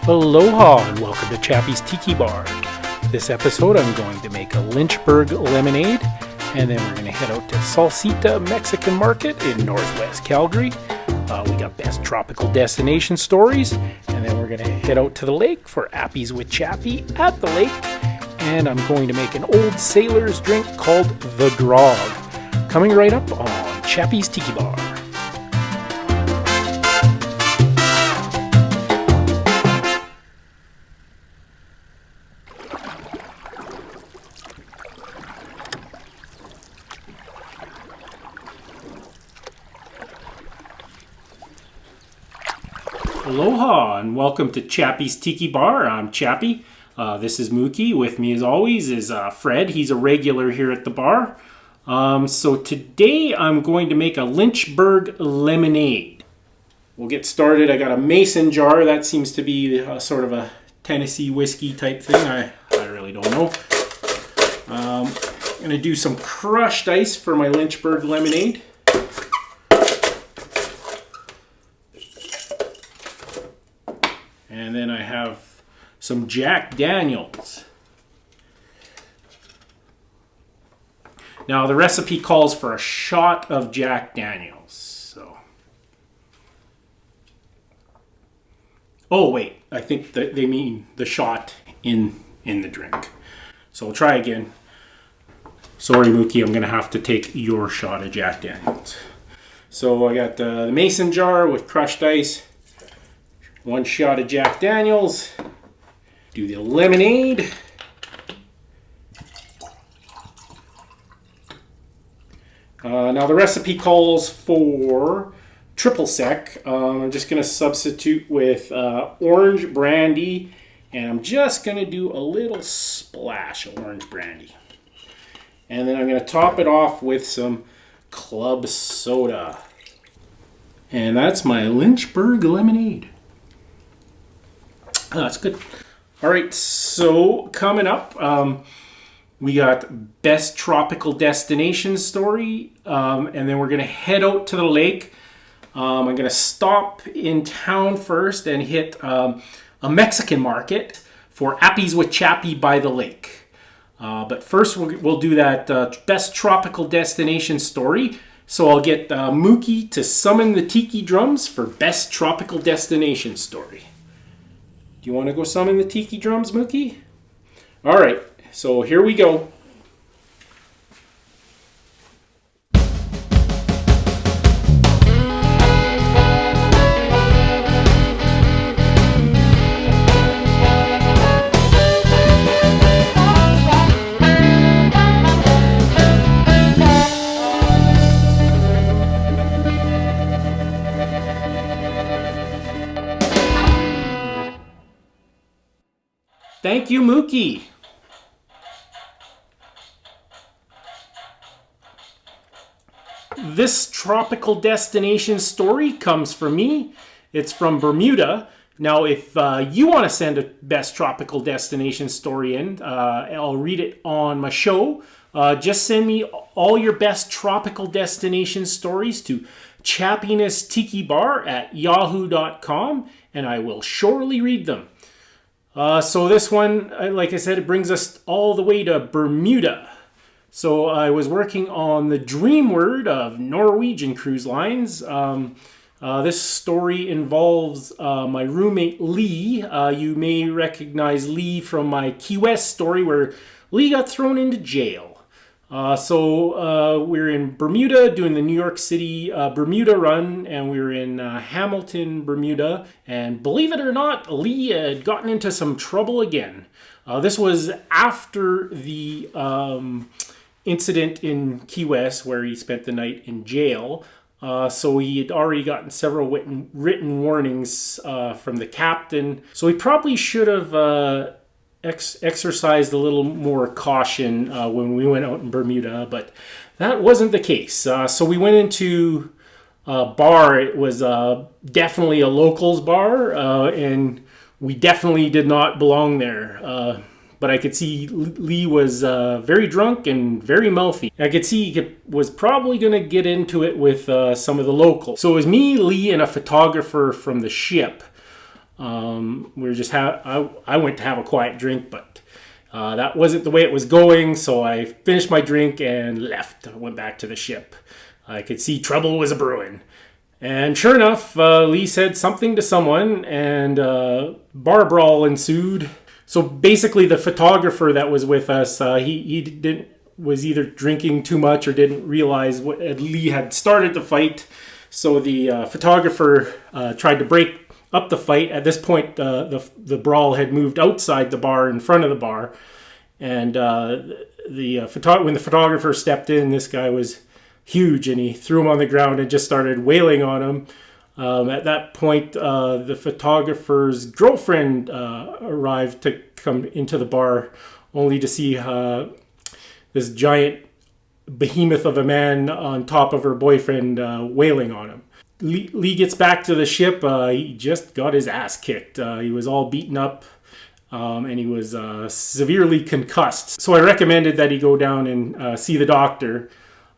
Aloha and welcome to Chappy's Tiki Bar. This episode I'm going to make a Lynchburg Lemonade and then we're going to head out to Salsita Mexican Market in Northwest Calgary. We got best tropical destination stories, and then we're going to head out to the lake for Appies with Chappy at the lake, and I'm going to make an old sailor's drink called the Grog. Coming right up on Chappy's Tiki Bar. Aloha and welcome to Chappy's Tiki Bar. I'm Chappy. This is Mookie. With me as always is Fred. He's a regular here at the bar. So today I'm going to make a Lynchburg Lemonade. We'll get started. I got a mason jar. That seems to be sort of a Tennessee whiskey type thing. I really don't know. I'm going to do some crushed ice for my Lynchburg Lemonade. And then I have some Jack Daniels. Now the recipe calls for a shot of Jack Daniels. So, oh wait, I think that they mean the shot in the drink. So we'll try again. Sorry, Mookie, I'm gonna have to take your shot of Jack Daniels. So I got the mason jar with crushed ice. One shot of Jack Daniels. Do the lemonade. Now the recipe calls for triple sec. I'm just going to substitute with orange brandy, and I'm just going to do a little splash of orange brandy. And then I'm going to top it off with some club soda. And that's my Lynchburg Lemonade. Oh, that's good. All right, so coming up, we got best tropical destination story, and then we're going to head out to the lake. I'm going to stop in town first and hit a Mexican market for Appies with Chappy by the lake. But first, we'll do that best tropical destination story. So I'll get Mookie to summon the Tiki drums for best tropical destination story. You want to go summon the Tiki drums, Mookie? All right, so here we go. Thank you, Mookie. This tropical destination story comes from me. It's from Bermuda. Now, if you want to send a best tropical destination story in, I'll read it on my show. Just send me all your best tropical destination stories to chappiness@yahoo.com, and I will surely read them. So this one, like I said, it brings us all the way to Bermuda. So I was working on the dream word of Norwegian cruise lines. This story involves my roommate Lee. You may recognize Lee from my Key West story where Lee got thrown into jail. So we're in Bermuda doing the New York City Bermuda run, and we were in Hamilton, Bermuda. And believe it or not, Lee had gotten into some trouble again. This was after the incident in Key West where he spent the night in jail. So he had already gotten several written warnings from the captain. So he probably should have exercised a little more caution when we went out in Bermuda, but that wasn't the case. So we went into a bar. It was definitely a locals bar, and we definitely did not belong there. But I could see Lee was very drunk and very mouthy. I could see he was probably going to get into it with some of the locals. So it was me, Lee, and a photographer from the ship. We were just I went to have a quiet drink, but that wasn't the way it was going. So I finished my drink and left. I went back to the ship. I could see trouble was a brewing. And sure enough, Lee said something to someone, and bar brawl ensued. So basically, the photographer that was with us, was either drinking too much or didn't realize what Lee had started the fight. So the photographer tried to break up the fight. At this point, the brawl had moved outside the bar, in front of the bar, and when the photographer stepped in, this guy was huge, and he threw him on the ground and just started wailing on him. At that point, the photographer's girlfriend arrived to come into the bar, only to see this giant behemoth of a man on top of her boyfriend wailing on him. Lee gets back to the ship. He just got his ass kicked. He was all beaten up, and he was severely concussed. So I recommended that he go down and see the doctor.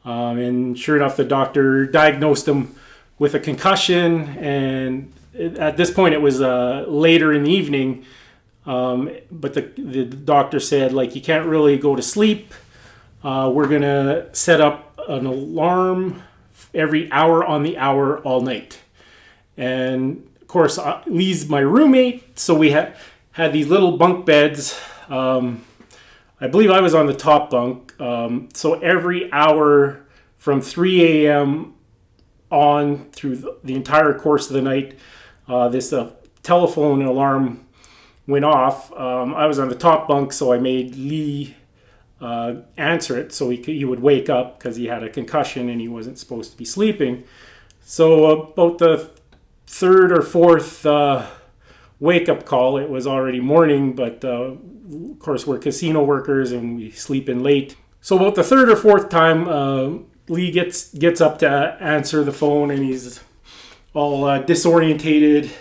And sure enough, the doctor diagnosed him with a concussion. And at this point, it was later in the evening. But the doctor said, like, you can't really go to sleep. We're going to set up an alarm every hour on the hour all night. And of course, Lee's my roommate. So we had these little bunk beds. I believe I was on the top bunk. So every hour from 3 a.m. on through the entire course of the night, this telephone alarm went off. I was on the top bunk, so I made Lee answer it so he would wake up because he had a concussion and he wasn't supposed to be sleeping. So about the third or fourth wake-up call, it was already morning, but of course we're casino workers and we sleep in late. So about the third or fourth time, Lee gets up to answer the phone, and he's all disorientated,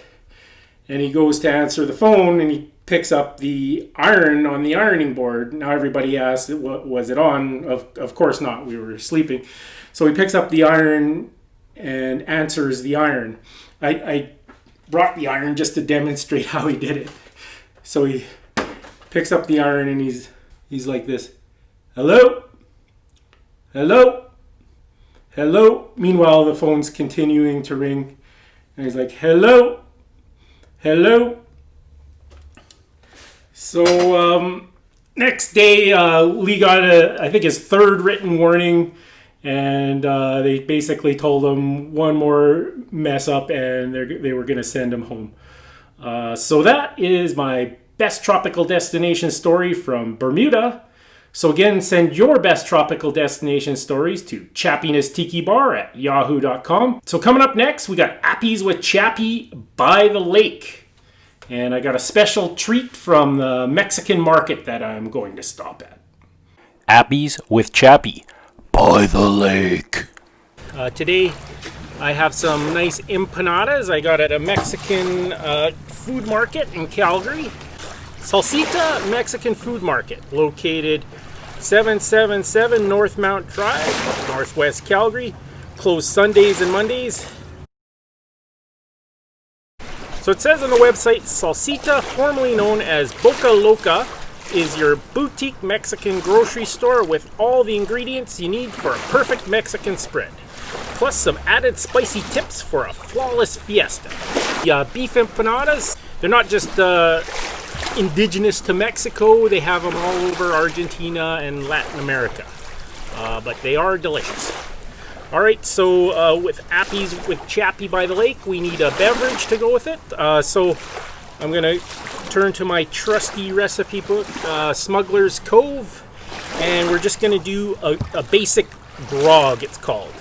and he goes to answer the phone, and he picks up the iron on the ironing board. Now everybody asks, what was it on? Of course not, we were sleeping. So he picks up the iron and answers the iron. I brought the iron just to demonstrate how he did it. So he picks up the iron and he's like this. Hello? Hello? Hello? Meanwhile, the phone's continuing to ring. And he's like, hello? Hello? So next day, Lee got I think his third written warning. And they basically told him one more mess up and they were going to send him home. So that is my best tropical destination story from Bermuda. So again, send your best tropical destination stories to Chappiness Tiki Bar at yahoo.com. So coming up next, we got Appies with Chappy by the lake. And I got a special treat from the Mexican market that I'm going to stop at. Appies with Chappy by the lake. Today I have some nice empanadas I got at a Mexican food market in Calgary. Salsita Mexican Food Market, located 777 North Mount Drive, Northwest Calgary. Closed Sundays and Mondays. So it says on the website, Salsita, formerly known as Boca Loca, is your boutique Mexican grocery store with all the ingredients you need for a perfect Mexican spread. Plus some added spicy tips for a flawless fiesta. Beef empanadas, they're not just indigenous to Mexico, they have them all over Argentina and Latin America. But they are delicious. Alright, so with Appies with Chappy by the lake, we need a beverage to go with it. So I'm going to turn to my trusty recipe book, Smuggler's Cove, and we're just going to do a basic grog, it's called.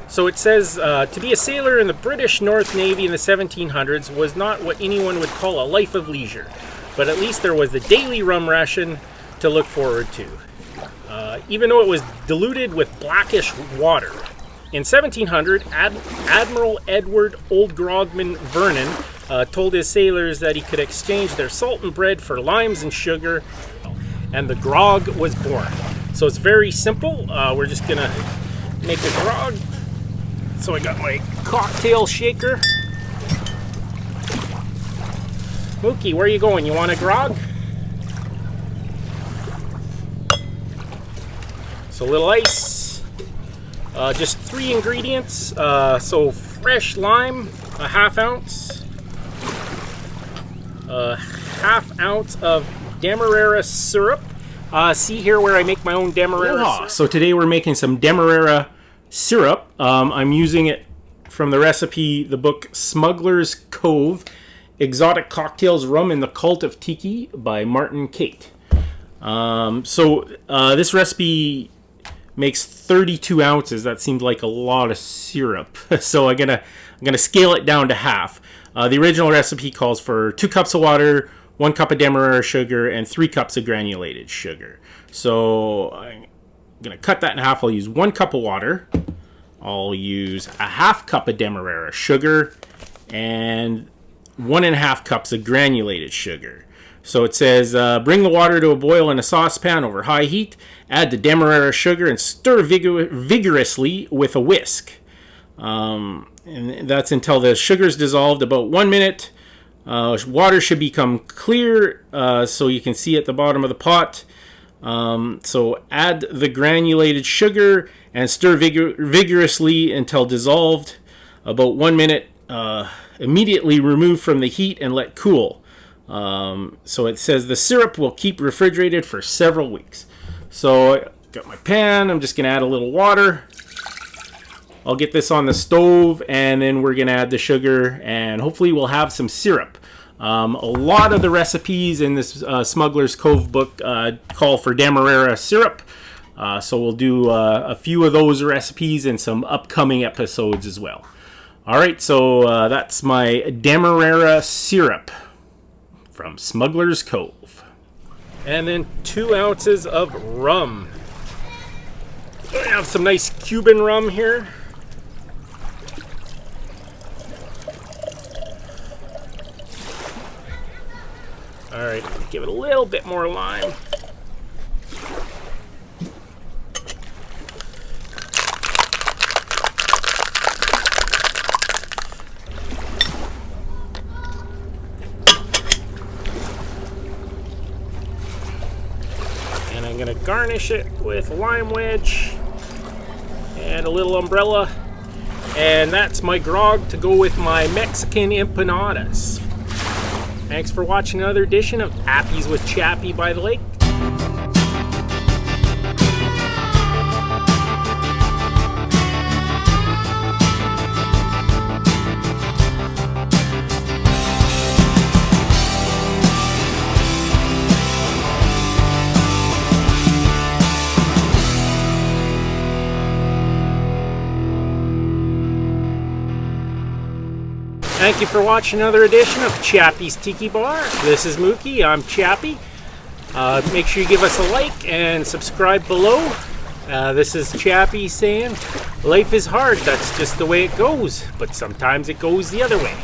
So it says, to be a sailor in the British North Navy in the 1700s was not what anyone would call a life of leisure, but at least there was the daily rum ration to look forward to, even though it was diluted with blackish water. In 1700, Admiral Edward Old Grogman Vernon told his sailors that he could exchange their salt and bread for limes and sugar, and the grog was born. So it's very simple. We're just gonna make a grog. So I got my cocktail shaker. Mookie, where are you going? You want a grog? So a little ice. Just 3 ingredients. So fresh lime, a ½ ounce. A ½ ounce of Demerara syrup. See here where I make my own Demerara syrup. So today we're making some Demerara syrup. I'm using it from the recipe, the book Smuggler's Cove, Exotic Cocktails, Rum, and the Cult of Tiki by Martin Kate. This recipe makes 32 ounces. That seemed like a lot of syrup. So I'm gonna scale it down to half. The original recipe calls for 2 cups of water, 1 cup of Demerara sugar, and 3 cups of granulated sugar. So I'm gonna cut that in half. I'll use 1 cup of water. I'll use a ½ cup of Demerara sugar and 1½ cups of granulated sugar. So it says, bring the water to a boil in a saucepan over high heat. Add the Demerara sugar and stir vigorously with a whisk. And that's until the sugar is dissolved. About 1 minute. Water should become clear, so you can see at the bottom of the pot. So add the granulated sugar and stir vigorously until dissolved. About 1 minute. Immediately remove from the heat and let cool. So it says the syrup will keep refrigerated for several weeks. So I got my pan. I'm just going to add a little water. I'll get this on the stove, and then we're going to add the sugar, and hopefully we'll have some syrup. A lot of the recipes in this Smuggler's Cove book call for Demerara syrup. So we'll do a few of those recipes in some upcoming episodes as well. All right, so that's my Demerara syrup from Smuggler's Cove. And then 2 ounces of rum. I have some nice Cuban rum here. All right, give it a little bit more lime. And I'm gonna garnish it with a lime wedge and a little umbrella. And that's my grog to go with my Mexican empanadas. Thanks for watching another edition of Appies with Chappy by the Lake. Thank you for watching another edition of Chappy's Tiki Bar. This is Mookie, I'm Chappy. Make sure you give us a like and subscribe below. This is Chappy saying, life is hard, that's just the way it goes, but sometimes it goes the other way.